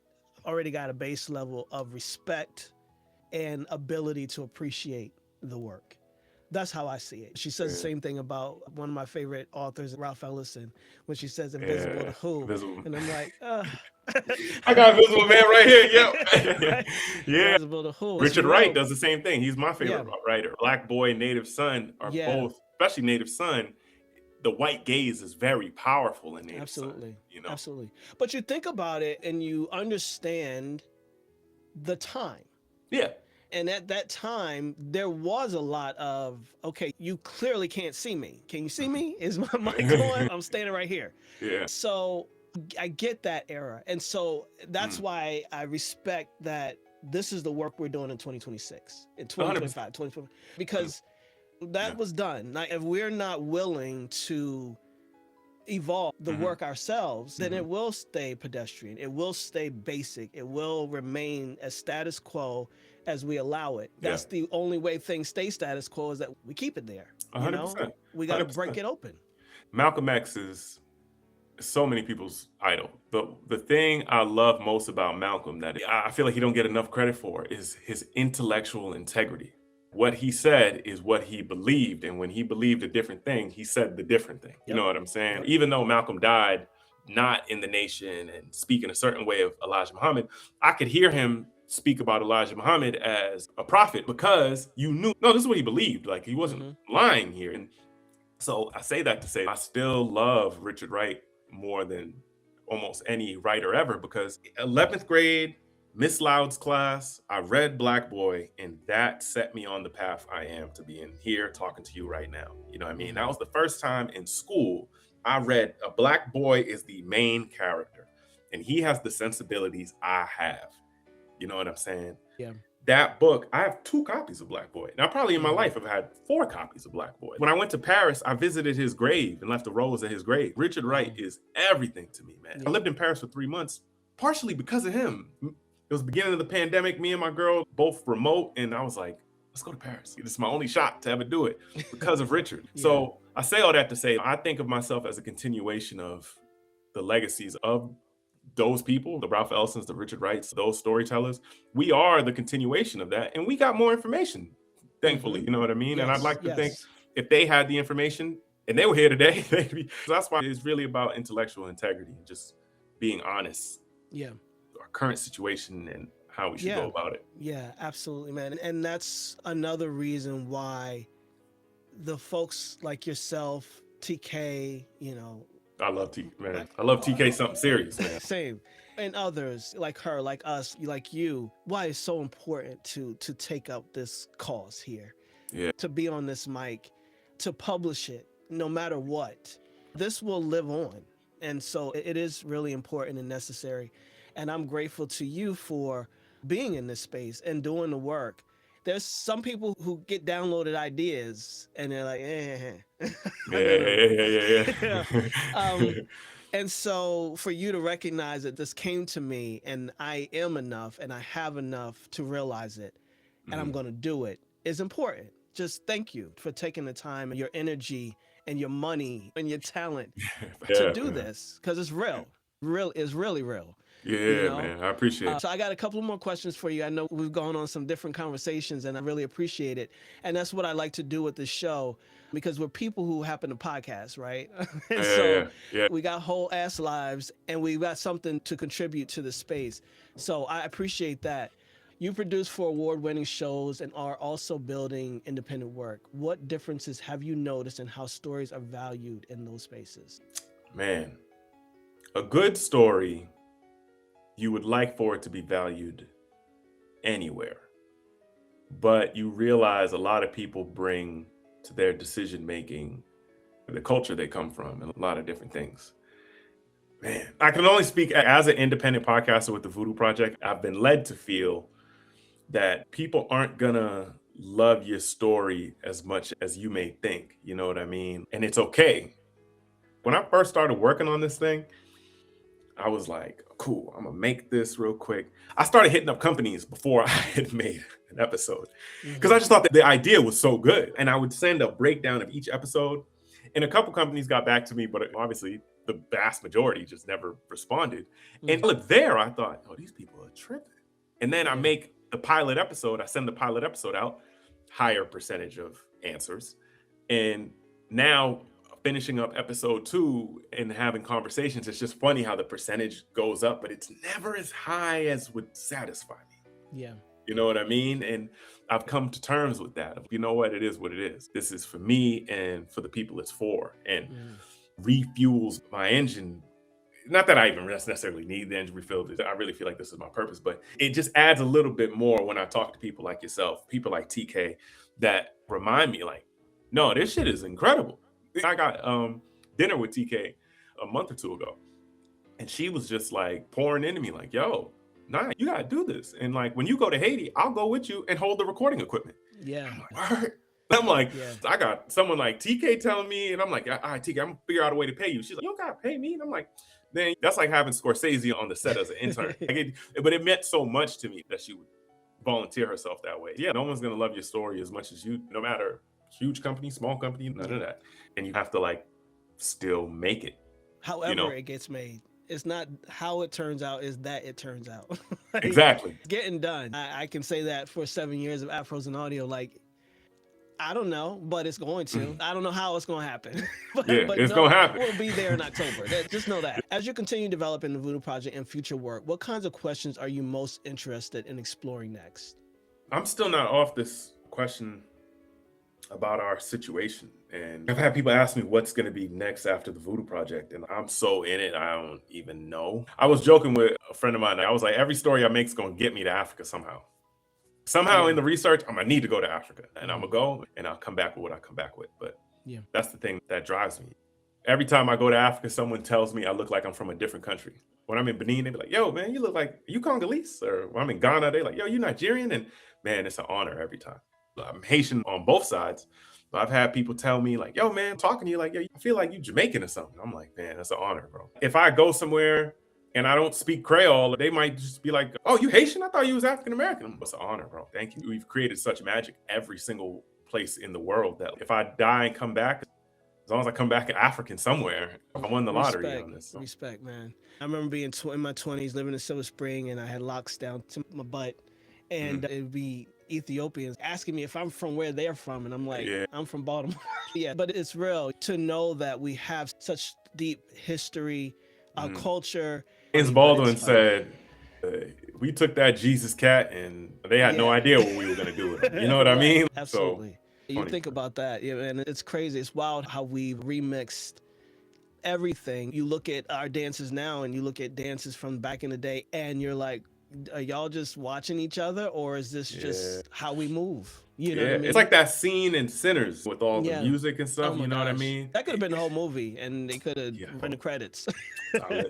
already got a base level of respect and ability to appreciate the work. That's how I see it. She says the same thing about one of my favorite authors, Ralph Ellison, when she says invisible to who. Invisible. And I'm like, I got Invisible Man right here. Yep. Yeah. Invisible to who. Richard Wright does the same thing. He's my favorite writer. Black Boy, Native Son are both, especially Native Son. The white gaze is very powerful in Native Son, you know? Absolutely. But you think about it and you understand the time. Yeah. And at that time, there was a lot of, okay, you clearly can't see me. Can you see me? Is my mic on? I'm standing right here. Yeah. So I get that era. And so that's why I respect that this is the work we're doing in 2026, in 2025, 2025, because That was done. Like, if we're not willing to evolve the work ourselves, then it will stay pedestrian. It will stay basic. It will remain as status quo as we allow it. That's the only way things stay status quo, is that we keep it there. 100%. We got to break it open. Malcolm X is so many people's idol. The thing I love most about Malcolm that I feel like he don't get enough credit for is his intellectual integrity. What he said is what he believed, and when he believed a different thing, he said the different thing. You know what I'm saying? Even though Malcolm died not in the nation and speaking a certain way of Elijah Muhammad, I could hear him speak about Elijah Muhammad as a prophet, because you knew, no, this is what he believed. Like, he wasn't lying here. And so I say that to say I still love Richard Wright more than almost any writer ever, because 11th grade, Miss Loud's class, I read Black Boy, and that set me on the path I am to being here talking to you right now. You know what I mean? That was the first time in school I read a Black boy is the main character, and he has the sensibilities I have. You know what I'm saying? Yeah. That book, I have 2 copies of Black Boy. Now, probably in my life, I've had 4 copies of Black Boy. When I went to Paris, I visited his grave and left a rose at his grave. Richard Wright is everything to me, man. I lived in Paris for 3 months, partially because of him. It was the beginning of the pandemic. Me and my girl both remote, and I was like, let's go to Paris. This is my only shot to ever do it because of Richard. So I say all that to say, I think of myself as a continuation of the legacies of those people, the Ralph Elsons, the Richard Wrights, those storytellers. We are the continuation of that, and we got more information, thankfully. You know what I mean? And I'd like to think if they had the information and they were here today, that's why it's really about intellectual integrity and just being honest. Yeah. Our current situation and how we should go about it. Yeah, absolutely, man. And that's another reason why the folks like yourself, TK, I love TK, man. I love TK something serious, man. Same. And others like her, like us, like you, why it's so important to take up this cause here. Yeah. To be on this mic, to publish it, no matter what. This will live on. And so it is really important and necessary. And I'm grateful to you for being in this space and doing the work. There's some people who get downloaded ideas and they're like, and so for you to recognize that this came to me and I am enough and I have enough to realize it and I'm going to do it is important. Just thank you for taking the time and your energy and your money and your talent to do this, because it's real. It's really real. Yeah, man, I appreciate it. So I got a couple more questions for you. I know we've gone on some different conversations and I really appreciate it. And that's what I like to do with this show, because we're people who happen to podcast, right? We got whole ass lives and we got something to contribute to the space. So I appreciate that. You produce 4 award-winning shows and are also building independent work. What differences have you noticed in how stories are valued in those spaces? Man, a good story, you would like for it to be valued anywhere. But you realize a lot of people bring to their decision-making the culture they come from and a lot of different things. Man, I can only speak as an independent podcaster with the Vodou Project. I've been led to feel that people aren't gonna love your story as much as you may think. You know what I mean? And it's okay. When I first started working on this thing, I was like, cool, I'm gonna make this real quick. I started hitting up companies before I had made an episode because I just thought that the idea was so good. And I would send a breakdown of each episode. And a couple companies got back to me, but obviously the vast majority just never responded. And look, there I thought, oh, these people are tripping. And then I make the pilot episode, I send the pilot episode out, higher percentage of answers. And now finishing up episode 2 and having conversations, it's just funny how the percentage goes up, but it's never as high as would satisfy me. Yeah. You know what I mean? And I've come to terms with that. You know what? It is what it is. This is for me and for the people it's for, and refuels my engine. Not that I even necessarily need the engine refilled. I really feel like this is my purpose, but it just adds a little bit more when I talk to people like yourself, people like TK, that remind me like, no, this shit is incredible. I got dinner with TK a month or 2 ago, and she was just like pouring into me like, yo, nah, you gotta do this. And like, when you go to Haiti, I'll go with you and hold the recording equipment. Yeah. I'm like, I'm like, Yeah. I got someone like TK telling me, and I'm like, all right, TK, I'm gonna figure out a way to pay you. She's like, you don't gotta pay me. And I'm like, then that's like having Scorsese on the set as an intern. But it meant so much to me that she would volunteer herself that way. Yeah, no one's gonna love your story as much as you, no matter huge company, small company, none of that. And you have to like still make it. However it gets made. It's not how it turns out, is that it turns out. Like, exactly. Getting done. I can say that for 7 years of Afros and Audio, like, I don't know, but it's going to. I don't know how it's going to happen. but it's going to happen. We'll be there in October. Just know that. As you continue developing the Vodou Project and future work, what kinds of questions are you most interested in exploring next? I'm still not off this question about our situation. And I've had people ask me what's going to be next after the Vodou Project. And I'm so in it, I don't even know. I was joking with a friend of mine. I was like, every story I make is going to get me to Africa somehow. Somehow in the research, I'm going to need to go to Africa. And I'm going to go and I'll come back with what I come back with. But that's the thing that drives me. Every time I go to Africa, someone tells me I look like I'm from a different country. When I'm in Benin, they be like, yo, man, you look like, you Congolese? Or when I'm in Ghana, they like, yo, you Nigerian? And man, it's an honor every time. I'm Haitian on both sides. But I've had people tell me like, yo, man, talking to you like, yo, I feel like you Jamaican or something. I'm like, man, that's an honor, bro. If I go somewhere and I don't speak Creole, they might just be like, oh, you Haitian? I thought you was African-American. It's an honor, bro. Thank you. We've created such magic every single place in the world that if I die and come back, as long as I come back an African somewhere, I won the lottery on this. So. Respect, man. I remember being in my 20s, living in Silver Spring, and I had locks down to my butt. And it would be Ethiopians asking me if I'm from where they're from. And I'm like, I'm from Baltimore. But it's real to know that we have such deep history, culture. James Baldwin said, we took that Jesus cat and they had no idea what we were going to do with him. You know what I mean? Absolutely. So, you think about that. And it's crazy. It's wild how we've remixed everything. You look at our dances now and you look at dances from back in the day and you're like, are y'all just watching each other, or is this just how we move? You know what I mean? It's like that scene in Sinners with all the music and stuff. You know what I mean? That could have been the whole movie, and they could have run the credits.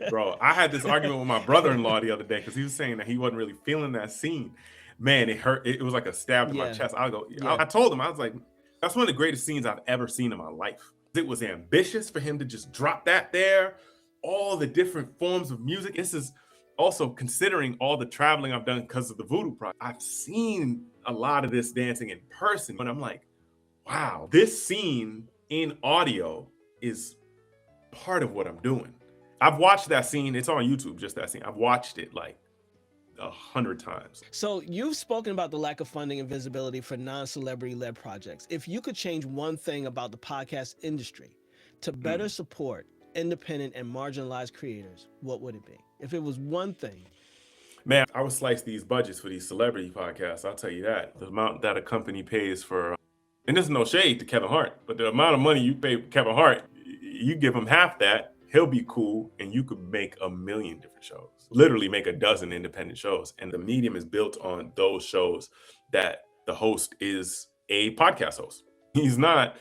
Bro, I had this argument with my brother-in-law the other day because he was saying that he wasn't really feeling that scene. Man, it hurt. It was like a stab to my chest. I told him, I was like, that's one of the greatest scenes I've ever seen in my life. It was ambitious for him to just drop that there. All the different forms of music. This is also considering all the traveling I've done because of the Vodou Project. I've seen a lot of this dancing in person, and I'm like, wow, this scene in audio is part of what I'm doing. I've watched that scene. It's on YouTube, just that scene. I've watched it like 100 times. So you've spoken about the lack of funding and visibility for non-celebrity led projects. If you could change one thing about the podcast industry to better support independent and marginalized creators, what would it be? If it was one thing. Man, I would slice these budgets for these celebrity podcasts. I'll tell you that. The amount that a company pays for, and there's no shade to Kevin Hart, but the amount of money you pay Kevin Hart, you give him half that, he'll be cool, and you could make 1 million different shows. Literally make 12 independent shows. And the medium is built on those shows that the host is a podcast host. He's not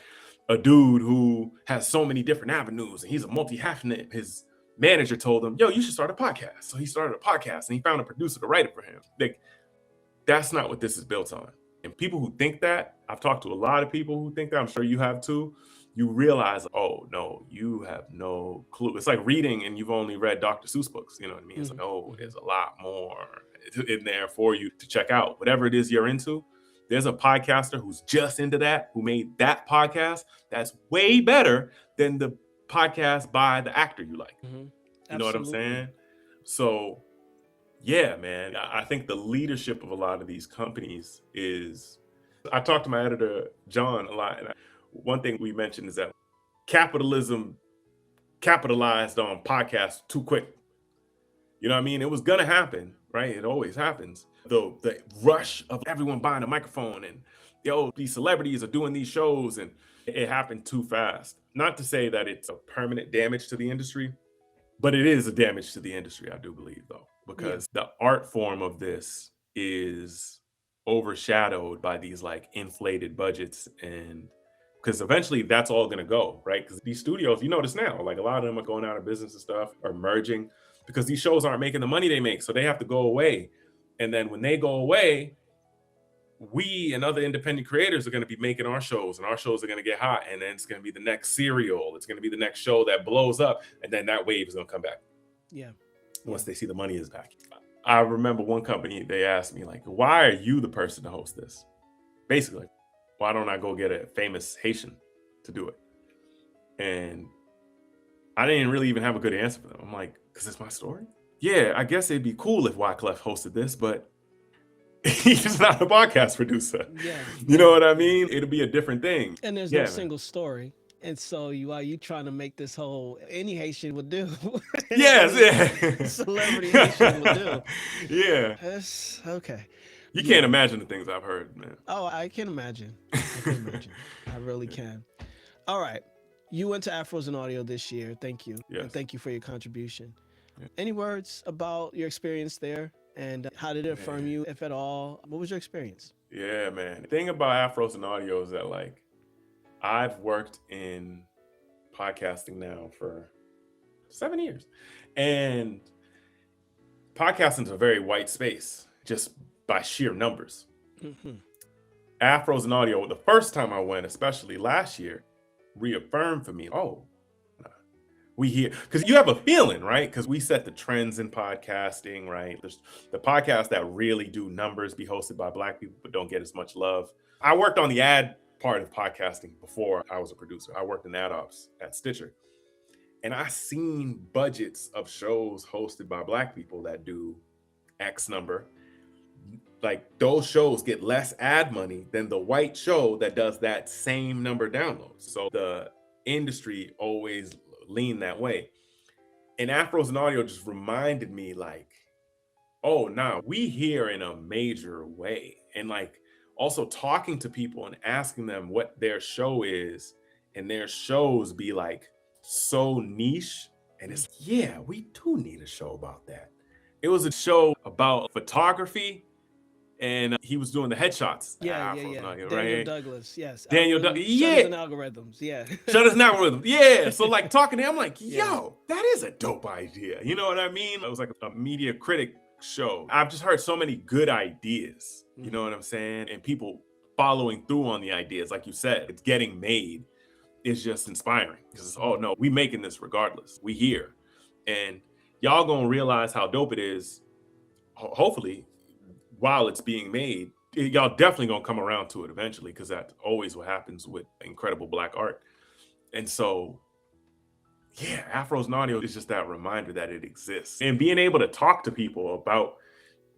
a dude who has so many different avenues, and he's a multi-hyphenate. His manager told him, yo, you should start a podcast. So he started a podcast and he found a producer to write it for him. Like, that's not what this is built on. And people who think that, I've talked to a lot of people who think that, I'm sure you have too, you realize, oh no, you have no clue. It's like reading and you've only read Dr. Seuss books. You know what I mean? It's like, oh, there's a lot more in there for you to check out. Whatever it is you're into, there's a podcaster who's just into that, who made that podcast that's way better than the podcast by the actor you like. You know what I'm saying? So yeah, man, I think the leadership of a lot of these companies is, I talked to my editor, John, a lot. And one thing we mentioned is that capitalism capitalized on podcasts too quick. You know what I mean? It was going to happen, right? It always happens. The rush of everyone buying a microphone and, yo, these celebrities are doing these shows, and it happened too fast. Not to say that it's a permanent damage to the industry, but it is a damage to the industry, I do believe, though, because the art form of this is overshadowed by these like inflated budgets, and because eventually that's all going to go, right? Because these studios, you notice now, like a lot of them are going out of business and stuff, are merging because these shows aren't making the money they make. So they have to go away. And then when they go away, we and other independent creators are going to be making our shows, and our shows are going to get hot, and then it's going to be the next serial. It's going to be the next show that blows up, and then that wave is going to come back. Yeah. Once they see the money is back. I remember one company, they asked me, like, why are you the person to host this? Basically, why don't I go get a famous Haitian to do it? And I didn't really even have a good answer for them. I'm like, because it's my story? Yeah, I guess it'd be cool if Wyclef hosted this, but he's not a podcast producer. Yeah. You know what I mean? It'll be a different thing. And there's no single story. And so you trying to make this whole, any Haitian would do. Yes, yeah. Celebrity Haitian would do. Yeah. That's okay. You can't imagine the things I've heard, man. Oh, I can imagine. I really can. All right. You went to Afros Audio this year. Thank you. Yes. And thank you for your contribution. Yeah. Any words about your experience there? And how did it affirm you, if at all? What was your experience? Yeah, man. The thing about Afros Audio is that, like, I've worked in podcasting now for 7 years. And podcasting is a very white space, just by sheer numbers. Mm-hmm. Afros Audio, the first time I went, especially last year, reaffirmed for me, we hear, because you have a feeling, right? Because we set the trends in podcasting, right? There's the podcasts that really do numbers be hosted by Black people, but don't get as much love. I worked on the ad part of podcasting before I was a producer. I worked in ad ops at Stitcher. And I seen budgets of shows hosted by Black people that do X number. Like, those shows get less ad money than the white show that does that same number downloads. So the industry always leaned that way. And Afros Audio just reminded me, like, oh, nah, we hear in a major way. And, like, also talking to people and asking them what their show is, and their shows be like so niche. And it's, yeah, we do need a show about that. It was a show about photography, and he was doing the headshots. Yeah. Audio, Daniel right? Douglas, yes. Daniel Douglas, yeah. Shutters and algorithms, yeah. Shutters and algorithms, yeah. So, like, talking to him, I'm like, yo, Yeah. that is a dope idea. You know what I mean? It was like a media critic show. I've just heard so many good ideas, you know what I'm saying? And people following through on the ideas. Like you said, it's getting made. It's just inspiring. Because, oh no, we making this regardless. We here. And y'all gonna realize how dope it is, hopefully, while it's being made. Y'all definitely gonna come around to it eventually, because that's always what happens with incredible Black art. And so, yeah, Afros Audio is just that reminder that it exists. And being able to talk to people about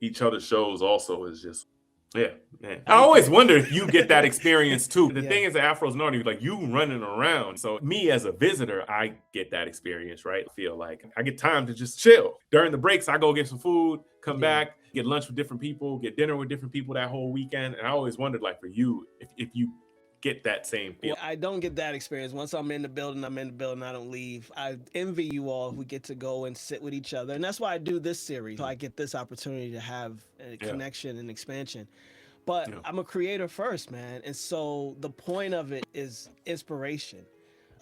each other's shows also is just, yeah, man. I always wonder if you get that experience too. The thing is, Afros Audio, like, you running around. So me as a visitor, I get that experience, right? I feel like I get time to just chill. During the breaks, I go get some food, come back, get lunch with different people, get dinner with different people that whole weekend. And I always wondered, like, for you, if you get that same feeling. Well, I don't get that experience. Once I'm in the building, I don't leave. I envy you all who get to go and sit with each other. And that's why I do this series. So I get this opportunity to have a connection and expansion. But I'm a creator first, man. And so the point of it is inspiration.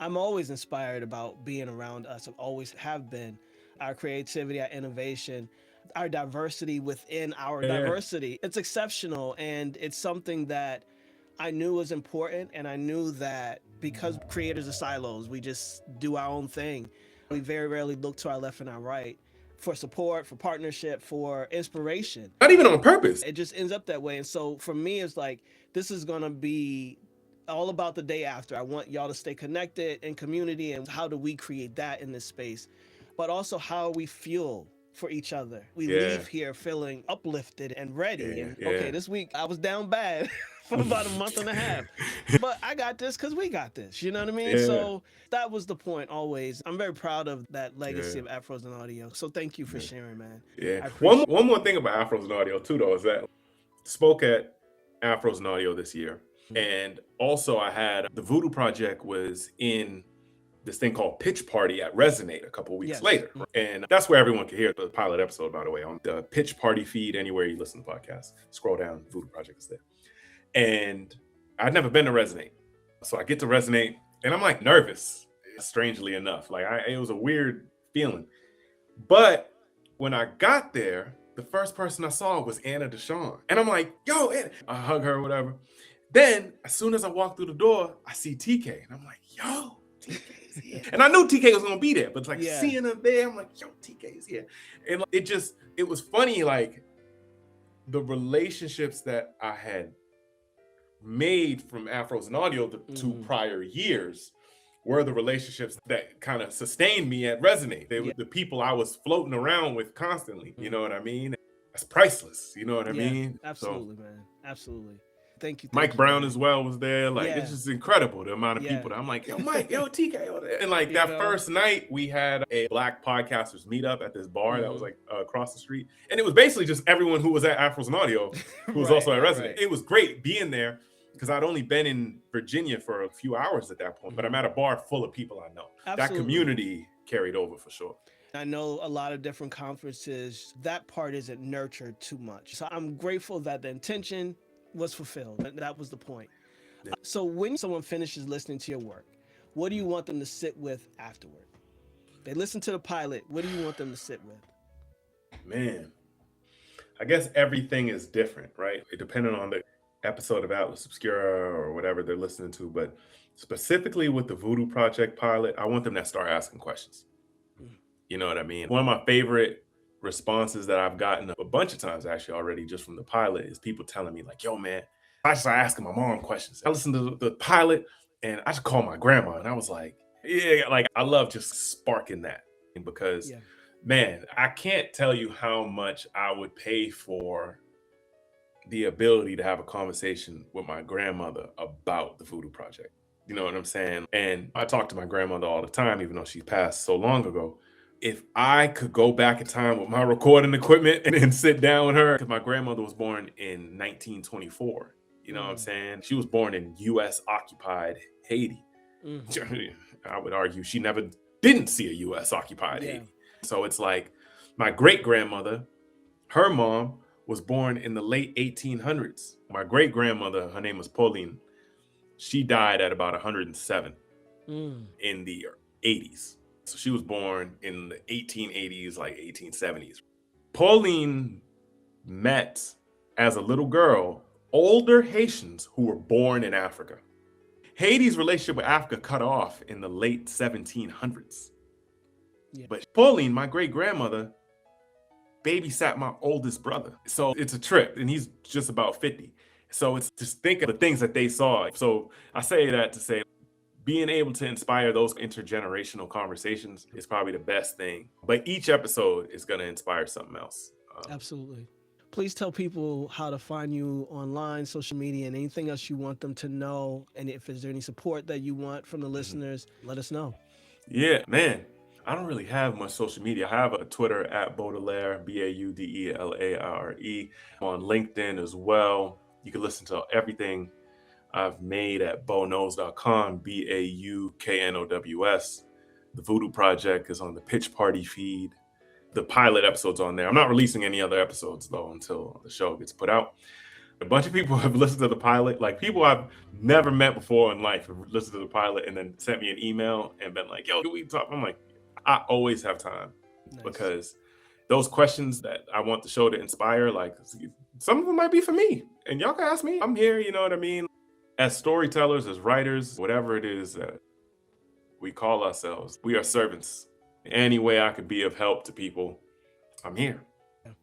I'm always inspired about being around us. I always have been. Our creativity, our innovation, our diversity within our diversity. It's exceptional. And it's something that I knew was important, and I knew that because creators are silos, we just do our own thing. We very rarely look to our left and our right for support, for partnership, for inspiration. Not even on purpose. It just ends up that way. And so for me, it's like, this is gonna be all about the day after. I want y'all to stay connected in community, and how do we create that in this space? But also, how we feel for each other. We leave here feeling uplifted and ready. Okay, this week I was down bad for about a month and a half, but I got this because we got this. You know what I mean? So that was the point always. I'm very proud of that legacy of Afros and Audio. So thank you for sharing, man. Yeah. One more thing about Afros and Audio too, though, is that I spoke at Afros and Audio this year, and also I had the Vodou Project was in this thing called Pitch Party at Resonate a couple weeks later. And that's where everyone can hear the pilot episode, by the way, on the Pitch Party feed, anywhere you listen to podcasts. Scroll down, Vodou Project is there. And I'd never been to Resonate. So I get to Resonate, and I'm like nervous, strangely enough. Like, it was a weird feeling. But when I got there, The first person I saw was Anna Deshawn. And I'm like, yo, Anna. I hug her or whatever. Then, as soon as I walk through the door, I see TK. And I'm like, yo, TK's here. And I knew TK was going to be there. But it's like seeing her there, I'm like, yo, TK's here. And it was funny, like, the relationships that I had made from Afros and Audio the 2 prior years were the relationships that kind of sustained me at Resonate. They were the people I was floating around with constantly. You know what I mean? That's priceless. You know what I mean? Absolutely, man. Absolutely. Thank you. Mike Brown as well was there. Like, it's just incredible, the amount of people that I'm like, yo, Mike, yo, TK. And like that first night, we had a Black podcasters meetup at this bar that was like across the street. And it was basically just everyone who was at Afros and Audio who was also at Resonate. It was great being there because I'd only been in Virginia for a few hours at that point, but I'm at a bar full of people I know. That community carried over for sure. I know a lot of different conferences, that part isn't nurtured too much. So I'm grateful that the intention was fulfilled. That was the point. So when someone finishes listening to your work, what do you want them to sit with afterward? They listen to the pilot. What do you want them to sit with? Man, I guess everything is different, right? Depending on the episode of Atlas Obscura or whatever they're listening to. But specifically with the Vodou Project pilot, I want them to start asking questions. You know what I mean? One of my favorite responses that I've gotten a bunch of times actually already just from the pilot is people telling me like, yo, man, I started asking my mom questions. I listened to the pilot and I just called my grandma and I was like, yeah, like I love just sparking that because man, I can't tell you how much I would pay for the ability to have a conversation with my grandmother about the Vodou Project. You know what I'm saying? And I talk to my grandmother all the time, even though she passed so long ago. If I could go back in time with my recording equipment and then sit down with her, because my grandmother was born in 1924. You know what I'm saying? She was born in U.S. occupied Haiti. I would argue she never didn't see a U.S. occupied Haiti. So it's like my great grandmother, her mom was born in the late 1800s. My great grandmother, her name was Pauline. She died at about 107 in the 80s. So she was born in the 1880s, like 1870s. Pauline met, as a little girl, older Haitians who were born in Africa. Haiti's relationship with Africa cut off in the late 1700s. But Pauline, my great-grandmother, babysat my oldest brother. So it's a trip, and he's just about 50. So it's just think of the things that they saw. So I say that to say, being able to inspire those intergenerational conversations is probably the best thing. But each episode is going to inspire something else. Absolutely. Please tell people how to find you online, social media, and anything else you want them to know. And if there's any support that you want from the listeners, let us know. Yeah, man. I don't really have much social media. I have a Twitter at Baudelaire, Baudelaire. I'm on LinkedIn as well. You can listen to everything I've made at bowknows.com, BAUKNOWS. The Vodou Project is on the Pitch Party feed. The pilot episode's on there. I'm not releasing any other episodes, though, until the show gets put out. A bunch of people have listened to the pilot. Like, people I've never met before in life have listened to the pilot and then sent me an email and been like, yo, can we talk? I'm like, I always have time. Nice. Because those questions that I want the show to inspire, like, some of them might be for me. And y'all can ask me. I'm here, you know what I mean? As storytellers, as writers, whatever it is that we call ourselves, we are servants. Any way I could be of help to people, I'm here.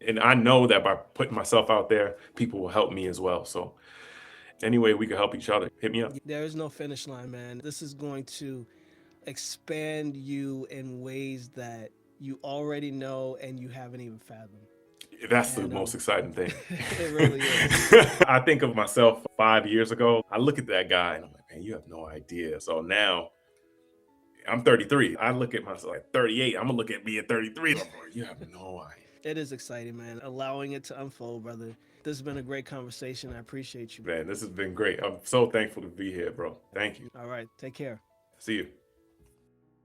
And I know that by putting myself out there, people will help me as well. So any way we can help each other, hit me up. There is no finish line, man. This is going to expand you in ways that you already know and you haven't even fathomed. That's the most exciting thing. It really is. I think of myself 5 years ago. I look at that guy and I'm like, man, you have no idea. So now I'm 33. I look at myself like 38. I'm going to look at me at 33. I'm like, you have no idea. It is exciting, man. Allowing it to unfold, brother. This has been a great conversation. I appreciate you. Man, this has been great. I'm so thankful to be here, bro. Thank you. All right. Take care. See you.